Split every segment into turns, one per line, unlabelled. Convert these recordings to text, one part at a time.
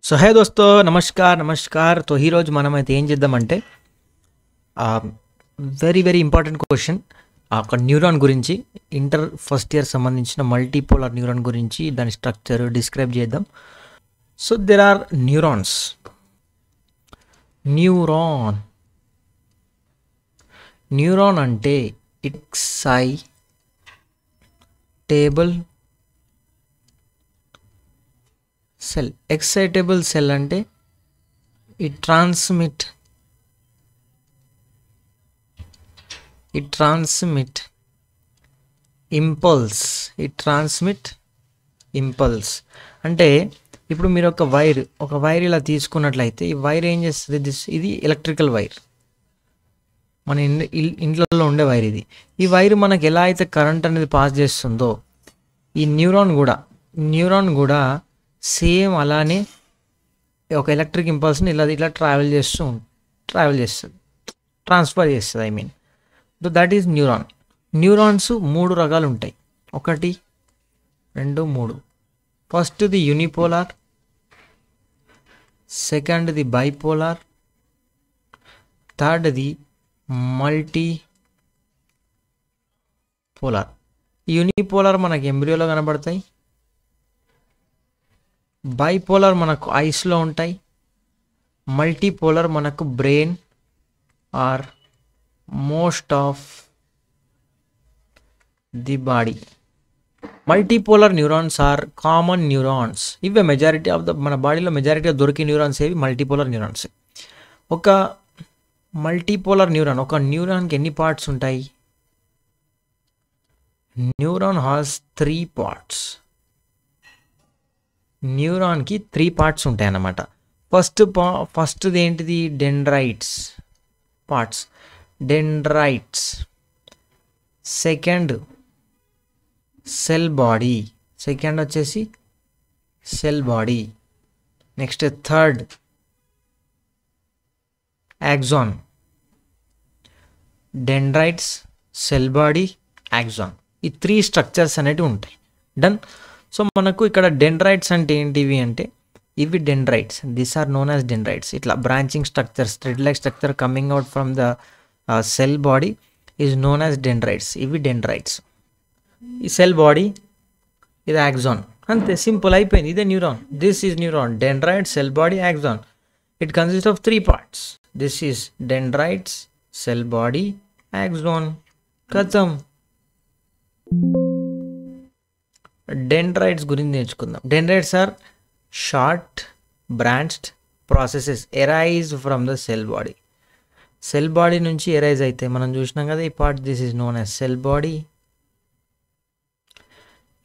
So hey దోస్తో namaskar తో ఈరోజు మనమైతే ఏం చేద్దామంటే వెరీ వెరీ ఇంపార్టెంట్ క్వశ్చన్ ఒక న్యూరాన్ గురించి ఇంటర్ ఫస్ట్ ఇయర్ సంబంధించిన మల్టీపోలార్ న్యూరాన్ గురించి దాని స్ట్రక్చర్ డిస్క్రైబ్ చేద్దాం. So there are neurons. Neuron అంటే ఎక్సైటబుల్ సెల్ అంటే ఇట్ ట్రాన్స్మిట్ ఇంపల్స్ అంటే ఇప్పుడు మీరు ఒక వైర్ ఇలా తీసుకున్నట్లయితే ఈ వైర్ ఏం చేస్తుంది, ఇది ఎలక్ట్రికల్ వైర్, మన ఇంట్లో ఉండే వైర్. ఈ వైర్ మనకి ఎలా అయితే కరెంట్ అనేది పాస్ చేస్తుందో ఈ న్యూరాన్ కూడా సేమ్ అలానే ఒక ఎలక్ట్రిక్ ఇంపల్స్ని ఇలా ట్రావెల్ చేస్తుంది, ట్రాన్స్ఫర్ చేస్తుంది. So that is neuron. Neurons 3 రకాలు ఉంటాయి. 1, 2, 3. ఫస్ట్ది యూనిపోలార్, సెకండ్ది బైపోలార్, థర్డ్ది మల్టీపోలార్. యూనిపోలార్ మనకి ఎంబ్రియోలో కనబడతాయి, బైపోలార్ మనకు ఐస్లో ఉంటాయి, మల్టీపోలార్ మనకు brain are most of the body. Multipolar neurons are common neurons. ఇవే మెజారిటీ ఆఫ్ మన బాడీలో మెజారిటీగా దొరికే న్యూరాన్స్ ఏవి మల్టీపోలార్ న్యూరాన్స్. ఒక మల్టీపోలార్ న్యూరాన్, ఒక న్యూరాన్కి ఎన్ని పార్ట్స్ ఉంటాయి? Neuron has 3 parts. న్యూరాన్కి 3 పార్ట్స్ ఉంటాయి అన్నమాట. ఫస్ట్ది ఏంటిది? Dendrites. Second cell body. Next third axon. Dendrites, cell body, axon, ఈ 3 స్ట్రక్చర్స్ అనేటివి ఉంటాయి. డన్. సో మనకు ఇక్కడ డెండ్రైట్స్ అంటే ఏంటివి అంటే ఇవి dendrites. This are known as dendrites. ఇట్లా branching structures, thread like structure coming out from the cell body is known as dendrites. ఇవి డెండ్రైట్స్. ఈ సెల్ బాడీ, ఇది యాక్సాన్. అంతే, సింపుల్ అయిపోయింది. ఇదే neuron. This is neuron. Dendrite, cell body, axon. It consist of 3 parts. This is dendrites, cell body, axon. కథం. Dendrites గురించి నేర్చుకుందాం. Dendrites are short branched processes arise from the cell body. Cell body నుంచి arise అయితే మనం చూసినాం కదా ఈ part. This is known as cell body.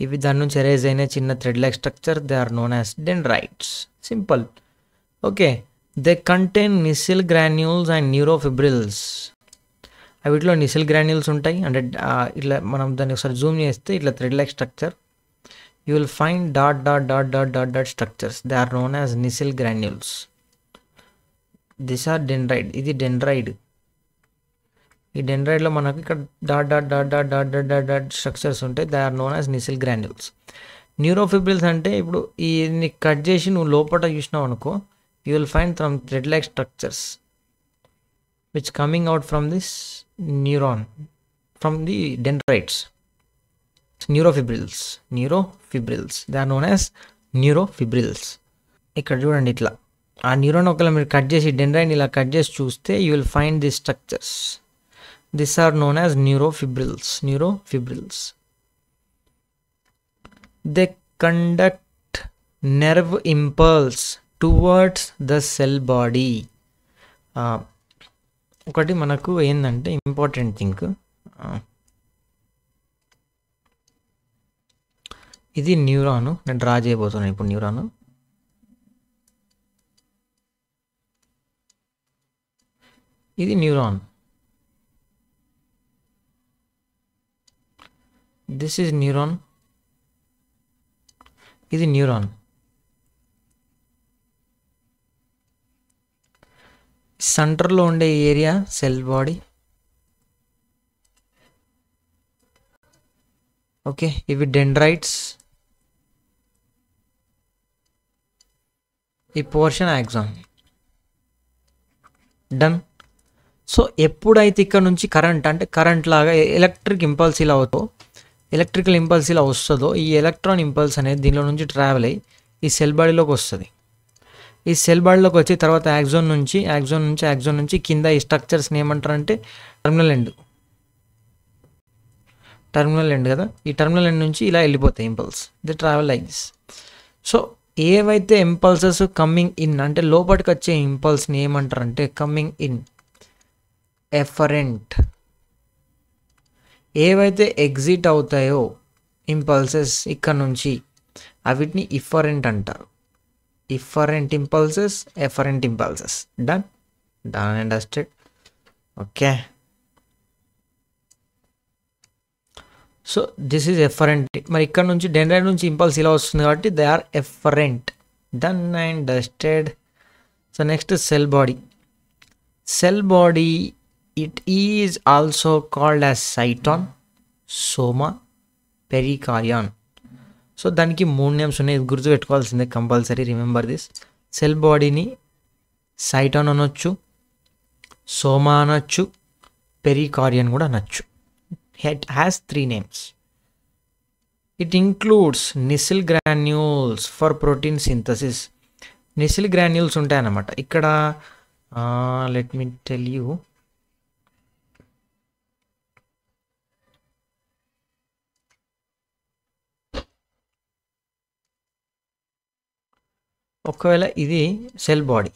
ఇవి దాని నుంచి ఎరైజ్ అయిన చిన్న thread like structure, they are known as dendrites. Simple. Okay. They contain Nissl granules and neurofibrils. వీటిలో నిసిల్ గ్రాన్యూల్స్ ఉంటాయి. అంటే ఇట్లా మనం దాన్ని ఒకసారి జూమ్ చేస్తే ఇట్లా thread like structure, you will find dot structures. They are known as nisyl granules. These are dendrite. ఇది డెండ్రైడ్. ఈ డెండ్రైడ్లో మనకు ఇక్కడ డాట్ స్ట్రక్చర్స్ ఉంటాయి. They are known as Nissl granules. Neurofibrils అంటే ఇప్పుడు ఈ కట్ చేసి నువ్వు లోపల చూసినావు అనుకో, you will find from thread like structures which coming out from this neuron, from the dendrites. Neurofibrils. They are known as neurofibrils. ఇక్కడ చూడండి, ఇట్లా ఆ న్యూరాన్ ఒకవేళ మీరు కట్ చేసి డెండ్రైన్ ఇలా కట్ చేసి చూస్తే you will find the structures. This are known as neurofibrils. They conduct nerve impulse towards the cell body. ఒకటి మనకు ఏంటంటే ఇంపార్టెంట్ థింగ్, ఇది న్యూరాను. నేను డ్రా చేయబోతున్నాను ఇప్పుడు న్యూరాను. ఇది న్యూరాన్. This is neuron. ఇది న్యూరాన్. సెంటర్లో ఉండే ఏరియా సెల్ బాడీ. ఓకే, ఇవి డెండ్రైట్స్. ఈ పోర్షన్ యాక్సాన్. డన్. సో ఎప్పుడైతే ఇక్కడ నుంచి కరెంట్ అంటే కరెంట్ లాగా ఎలక్ట్రిక్ ఇంపల్స్ ఇలా అవుతో ఎలక్ట్రికల్ ఇంపల్స్ ఇలా వస్తుందో ఈ ఎలక్ట్రాన్ ఇంపల్స్ అనేది దీనిలో నుంచి ట్రావెల్ అయ్యి ఈ సెల్ బాడీలోకి వస్తుంది. ఈ సెల్ బాడీలోకి వచ్చి తర్వాత యాక్సాన్ నుంచి కింద ఈ స్ట్రక్చర్స్ని ఏమంటారంటే టర్మినల్ ఎండ్ కదా. ఈ టర్మినల్ ఎండ్ నుంచి ఇలా వెళ్ళిపోతాయి impulse. The travel like this. So ఏవైతే ఇంపల్సెస్ కమ్మింగ్ ఇన్ అంటే లోపలికి వచ్చే ఇంపల్స్ని ఏమంటారంటే కమ్మింగ్ ఇన్ ఎఫరెంట్. ఏవైతే ఎగ్జిట్ అవుతాయో ఇంపల్సెస్ ఇక్కడ నుంచి అవిటిని ఇఫరెంట్ అంటారు. Efferent impulses, afferent impulses. Done and dusted. Okay. So this is afferent. మరి ఇక్కడ నుంచి డెండ్రైట్ నుంచి ఇంపల్స్ ఇలా వస్తుంది కాబట్టి they are afferent. Done and dusted. So next cell body. Cell body it is also called as సైటాన్, Soma, పెరికార్డియన్. So దానికి 3 names ఉన్నాయి. ఇది గుర్తుపెట్టుకోవాల్సిందే కంపల్సరీ. Remember this. సెల్ బాడీని సైటాన్ అనొచ్చు, సోమా అనొచ్చు, పెరికార్డియన్ కూడా అనొచ్చు. It has 3 names. It includes Nissil granules for protein synthesis. Nissil granules ఉంటాయి అన్నమాట ఇక్కడ. Let me tell you. ఒకవేళ ఇది సెల్ బాడీ,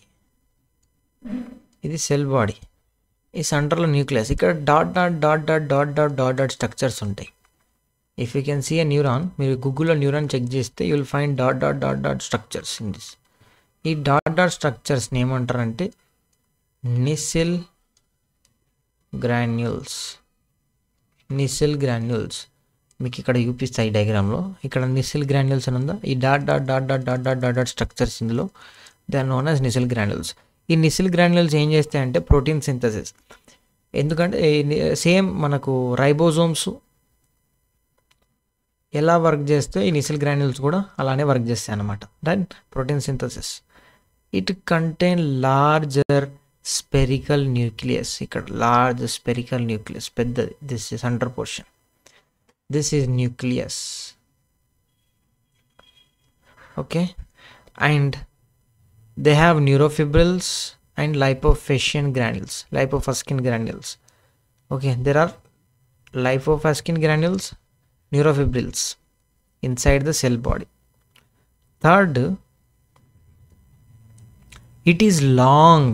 ఈ సెంటర్లో న్యూక్లియస్, ఇక్కడ డాట్ స్ట్రక్చర్స్ ఉంటాయి. If you can see a neuron, మీరు గూగుల్లో న్యూరాన్ చెక్ చేస్తే you will find dot structures in this. ఈ డాట్ స్ట్రక్చర్స్ని ఏమంటారంటే నిసిల్ గ్రాన్యూల్స్. మీకు ఇక్కడ చూపిస్తాయి డయాగ్రామ్లో. ఇక్కడ నిసిల్ గ్రాన్యూల్స్ అని ఉందా, ఈ డాట్ స్ట్రక్చర్స్ ఇందులో they are known as Nissl granules. ఈ నిసిల్ గ్రాన్యూల్స్ ఏం చేస్తాయంటే ప్రోటీన్ సింథసిస్. ఎందుకంటే సేమ్ మనకు రైబోజోమ్స్ ఎలా వర్క్ చేస్తే ఈ నిసిల్ గ్రాన్యూల్స్ కూడా అలానే వర్క్ చేస్తాయి అన్నమాట. Then protein synthesis. It contain larger spherical nucleus. ఇక్కడ లార్జ్ స్పెరికల్ న్యూక్లియస్ పెద్దది. This is centre portion. This is nucleus. Okay. And they have neurofibrils and lipofuscin granules. Okay, there are lipofuscin granules, neurofibrils inside the cell body. Third, it is long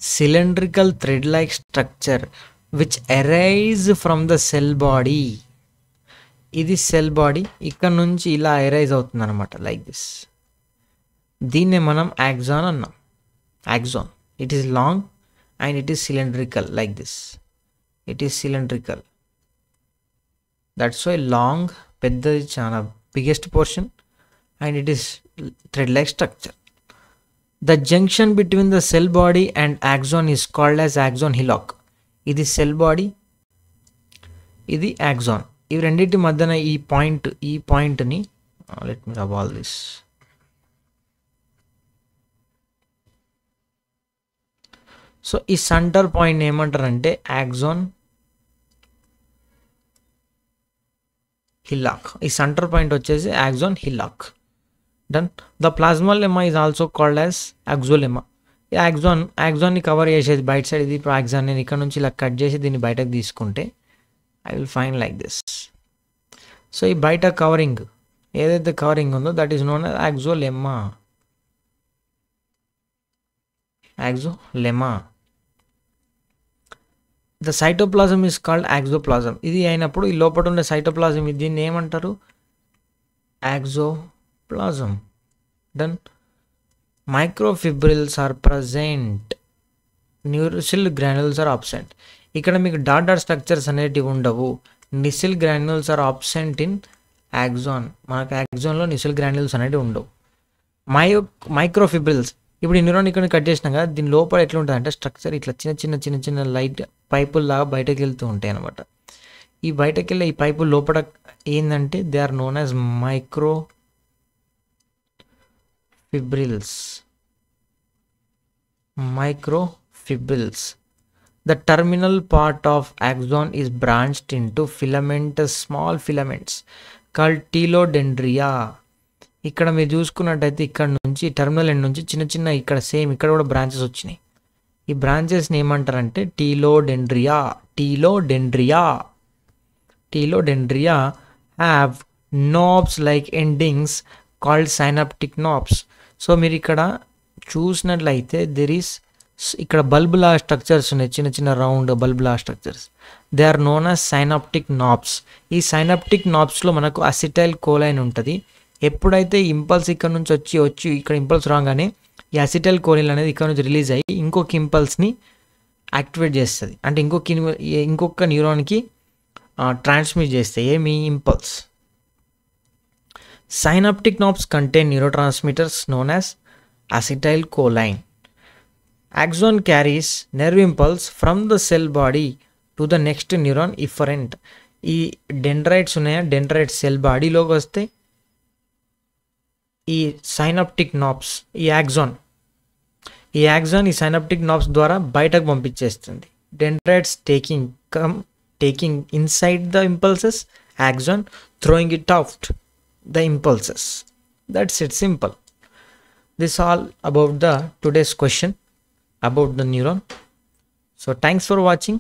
cylindrical thread-like structure which arise from the cell body. ఇది cell body ఇక్కడ నుంచి ఇలా arise అవుతుంది అనమాట, like this. దీన్నే మనం axon అన్నాం. Axon. It is long and it is cylindrical like this. It is cylindrical. That's why long, పెద్దది, చాలా biggest portion, and it is thread like structure. The junction between the cell body and axon is called as axon hillock. ఇది cell body, ఇది axon. ఇవి రెండింటి మధ్యన ఈ పాయింట్ని let me rub all this. So ఈ సెంటర్ పాయింట్ ఏమంటారంటే axon hillock. ఈ సెంటర్ పాయింట్ వచ్చేసి axon hillock. Done. The plasmalemma is also called as axolemma. ఈ యాక్సాన్ని కవర్ చేసేది బయట సైడ్. ఇది ఇప్పుడు యాక్సాన్ నేను ఇక్కడ నుంచి ఇలా కట్ చేసి దీన్ని బయటకు తీసుకుంటే I will find like this. So ఈ బయట కవరింగ్ ఏదైతే కవరింగ్ ఉందో that is known as axolemma. The cytoplasm is called axoplasm. ఇది అయినప్పుడు ఈ లోపల ఉండే సైటోప్లాజం, దీన్ని ఏమంటారు? Axoplasm. Then microfibrils are present, Nissl granules are absent. ఇక్కడ మీకు డాట్ స్ట్రక్చర్స్ అనేటివి ఉండవు. Nissl granules are absent in axon. మనకు యాక్సాన్లో నిసిల్ గ్రాన్యూల్స్ అనేటివి ఉండవు. మైక్రోఫిబ్రిల్స్, ఇప్పుడు ఈ న్యూరాన్ ఇక్కడ కట్ చేసినాం కదా, దీని లోపల ఎట్లా ఉంటుంది అంటే స్ట్రక్చర్ ఇట్లా చిన్న లైట్ పైపుల్లాగా బయటకు వెళ్తూ ఉంటాయి అనమాట. ఈ బయటకు వెళ్ళే ఈ పైపు లోపల ఏంటంటే they are known as microfibrils. Microfibrils. The terminal part of axon is branched into filamentous small filaments called telodendria. ఇక్కడ మీరు చూసుకున్నట్టయితే ఇక్కడ నుంచి టర్మినల్ ఎండ్ నుంచి చిన్న చిన్న ఇక్కడ సేమ్ ఇక్కడ కూడా బ్రాంచెస్ వచ్చినాయి. ఈ బ్రాంచెస్ని ఏమంటారంటే telodendria. Telodendria have knobs like endings called synaptic knobs. సో మీరు ఇక్కడ చూసినట్లయితే దెర్ ఈస్ ఇక్కడ బల్బులా స్ట్రక్చర్స్ ఉన్నాయి, చిన్న చిన్న రౌండ్ బల్బులా structures. They are known as synaptic knobs. ఈ సైనాప్టిక్ నాబ్స్లో మనకు అసిటైల్ కోలైన్ ఉంటుంది. ఎప్పుడైతే ఇంపల్స్ ఇక్కడ నుంచి వచ్చి ఇక్కడ ఇంపల్స్ రాగానే ఈ అసిటైల్ కోలిన్ అనేది ఇక్కడ నుంచి రిలీజ్ అయ్యి ఇంకొక ఇంపల్స్ని యాక్టివేట్ చేస్తుంది, అంటే ఇంకొక న్యూరాన్కి ట్రాన్స్మిట్ చేస్తాయి ఏమి impulse. Synaptic knobs contain neurotransmitters known as acetylcholine. Axon carries nerve impulse from the cell body to the next neuron efferent. ఈ డెండ్రైట్స్ ఉన్నాయా, డెండ్రైట్ సెల్ బాడీలోకి వస్తే ఈ సైనాప్టిక్ నాబ్స్ ఈ యాక్సాన్ ఈ సైనాప్టిక్ నాబ్స్ ద్వారా బయటకు పంపించేస్తుంది. Dendrites taking inside the impulses, axon throwing it out the impulses. That's it, simple. This all about the today's question about the neuron. So thanks for watching.